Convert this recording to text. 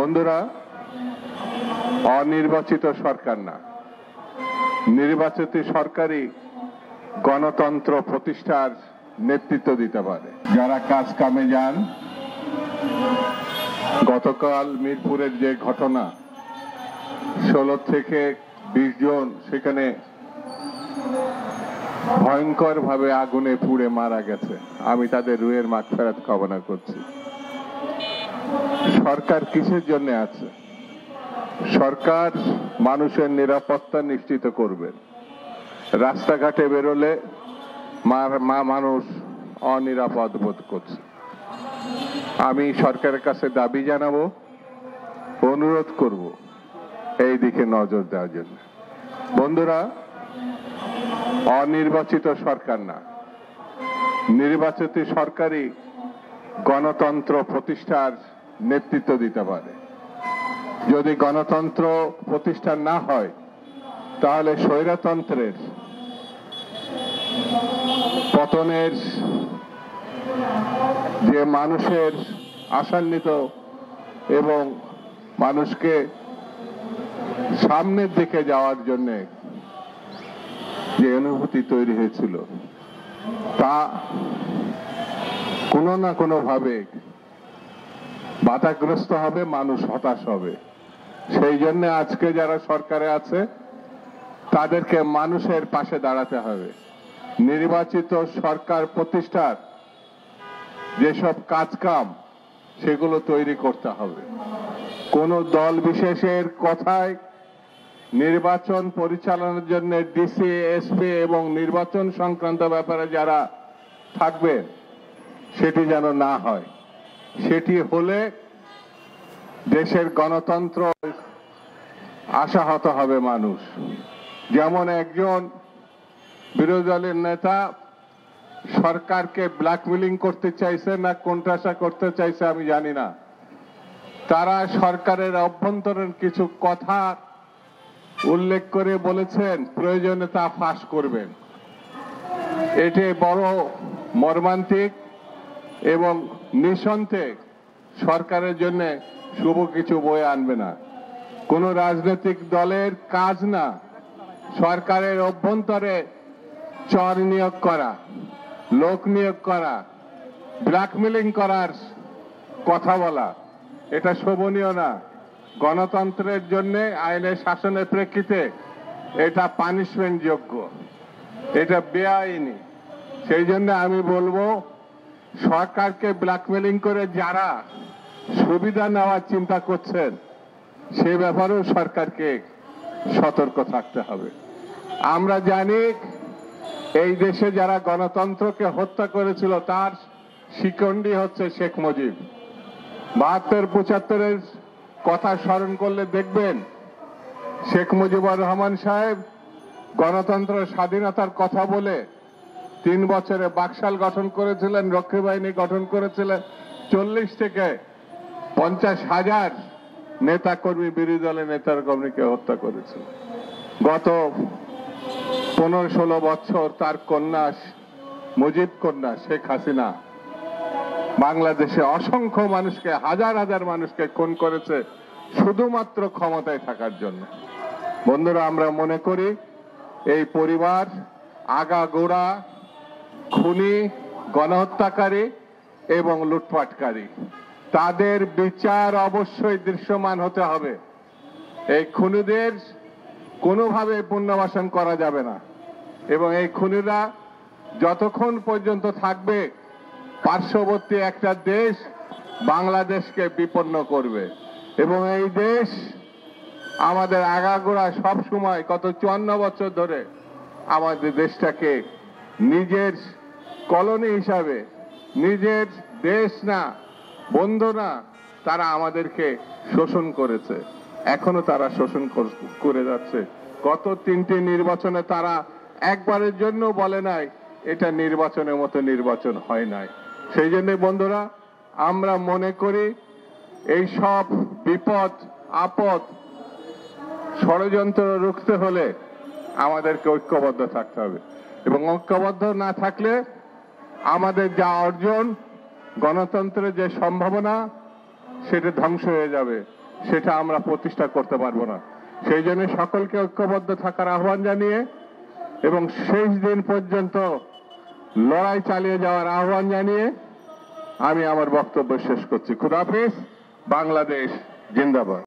বন্ধুরা, অনির্বাচিত সরকার না, নির্বাচিত সরকারই গণতন্ত্র প্রতিষ্ঠার নেতৃত্ব দিতে পারে। যারা কাজ কামে যান, গতকাল মিরপুরের যে ঘটনা, 16 থেকে 20 জন সেখানে ভয়ঙ্কর ভাবে আগুনে পুড়ে মারা গেছে। আমি তাদের রুহের মাগফিরাত কামনা করছি। সরকার কিসের জন্য আছে? সরকার মানুষের নিরাপত্তা নিশ্চিত করবে। রাস্তাঘাটে বেরোলে মানুষ অনিরাপদ বোধ করছে। আমি সরকারের কাছে দাবি জানাবো, অনুরোধ করব এই দিকে নজর দেওয়ার জন্য। বন্ধুরা, অনির্বাচিত সরকার না, নির্বাচিত সরকারই গণতন্ত্র প্রতিষ্ঠার নেতৃত্ব দিতে পারে। যদি গণতন্ত্র প্রতিষ্ঠা না হয়, তাহলে স্বৈরতন্ত্রের পতনের যে মানুষের আশান্বিত এবং মানুষকে সামনের দিকে যাওয়ার জন্য যে অনুভূতি তৈরি হয়েছিল, তা কোনো না কোনো ভাবে বাধাগ্রস্ত হবে, মানুষ হতাশ হবে। সেই জন্য আজকে যারা সরকারে আছে, তাদেরকে মানুষের পাশে দাঁড়াতে হবে। নির্বাচিত সরকার প্রতিষ্ঠার যেসব কাজকাম, সেগুলো তৈরি করতে হবে। কোন দল বিশেষের কথায় নির্বাচন পরিচালনার জন্য ডিসি, এসপি এবং নির্বাচন সংক্রান্ত ব্যাপারে যারা থাকবেন, সেটি যেন না হয়। সেটি হলে দেশের গণতন্ত্র আশাহত হবে মানুষ। যেমন একজন বিরোধী দলের নেতা সরকারকে ব্ল্যাকমেলিং করতে চাইছে না কোণঠাসা করতে চাইছে আমি জানি না। তারা সরকারের অভ্যন্তরীণ কিছু কথা উল্লেখ করে বলেছেন প্রয়োজনে তা ফাঁস করবেন। এটি বড় মর্মান্তিক এবং নিঃসন্দেহে সরকারের জন্য শুভ কিছু বয়ে আনবে না। কোন রাজনৈতিক দলের কাজ না সরকারের অভ্যন্তরে চর নিয়োগ করা, লোক নিয়োগ করা, ব্ল্যাকমেলিং করার কথা বলা। এটা শোভনীয় না। গণতন্ত্রের জন্য আইনের শাসনের প্রেক্ষিতে এটা পানিশমেন্ট যোগ্য, এটা বেআইনি। সেই জন্য আমি বলবো, সরকারকে ব্ল্যাকমেলিং করে যারা সুবিধা নেওয়ার চিন্তা করছেন, সে ব্যাপারেও সরকারকে সতর্ক থাকতে হবে। আমরা জানি এই দেশে যারা গণতন্ত্রকে হত্যা করেছিল, তার শিকন্ডি হচ্ছে শেখ মুজিব। 72-75-এর কথা স্মরণ করলে দেখবেন, শেখ মুজিবুর রহমান সাহেব গণতন্ত্র স্বাধীনতার কথা বলে 3 বছরে বাকশাল গঠন করেছিলেন, রক্ষী বাহিনী গঠন করেছিলেন, 40 থেকে 50,000 নেতা কর্মী, বিরোধী দলের নেতার কর্মীকে হত্যা করেছিল। গত 15-16 বছর তার কন্যা, মুজিব কন্যা শেখ হাসিনা, বাংলাদেশে অসংখ্য মানুষকে, হাজার হাজার মানুষকে খুন করেছে শুধুমাত্র ক্ষমতায় থাকার জন্য। বন্ধুরা, আমরা মনে করি এই পরিবার আগাগোড়া খুনি, গণহত্যাকারী এবং লুটপাটকারী। তাদের বিচার অবশ্যই দৃশ্যমান হতে হবে। এই খুনিদের কোনোভাবে পুনর্বাসন করা যাবে না এবং এই খুনিরা যতক্ষণ পর্যন্ত থাকবে, পার্শ্ববর্তী একটা দেশ বাংলাদেশকে বিপন্ন করবে এবং এই দেশ আমাদের আগাগোড়া সব সময় গত 54 বছর ধরে আমাদের দেশটাকে নিজের কলোনি হিসাবে, নিজের দেশ না, বন্ধু না, তারা আমাদেরকে শোষণ করেছে, এখনো তারা শোষণ করে যাচ্ছে। গত 3টি নির্বাচনে তারা একবারের জন্য বলে নাই এটা নির্বাচনের মতো নির্বাচন হয় নাই। সেই জন্য বন্ধুরা, আমরা মনে করি এই সব বিপদ আপদ ষড়যন্ত্র রুখতে হলে আমাদেরকে ঐক্যবদ্ধ থাকতে হবে এবং ঐক্যবদ্ধ না থাকলে আমাদের যা অর্জন, গণতন্ত্রের যে সম্ভাবনা, সেটা ধ্বংস হয়ে যাবে, সেটা আমরা প্রতিষ্ঠা করতে পারবো না। সেই জন্য সকলকে ঐক্যবদ্ধ থাকার আহ্বান জানিয়ে এবং শেষ দিন পর্যন্ত লড়াই চালিয়ে যাওয়ার আহ্বান জানিয়ে আমি আমার বক্তব্য শেষ করছি। খুদা হাফেজ। বাংলাদেশ জিন্দাবাদ।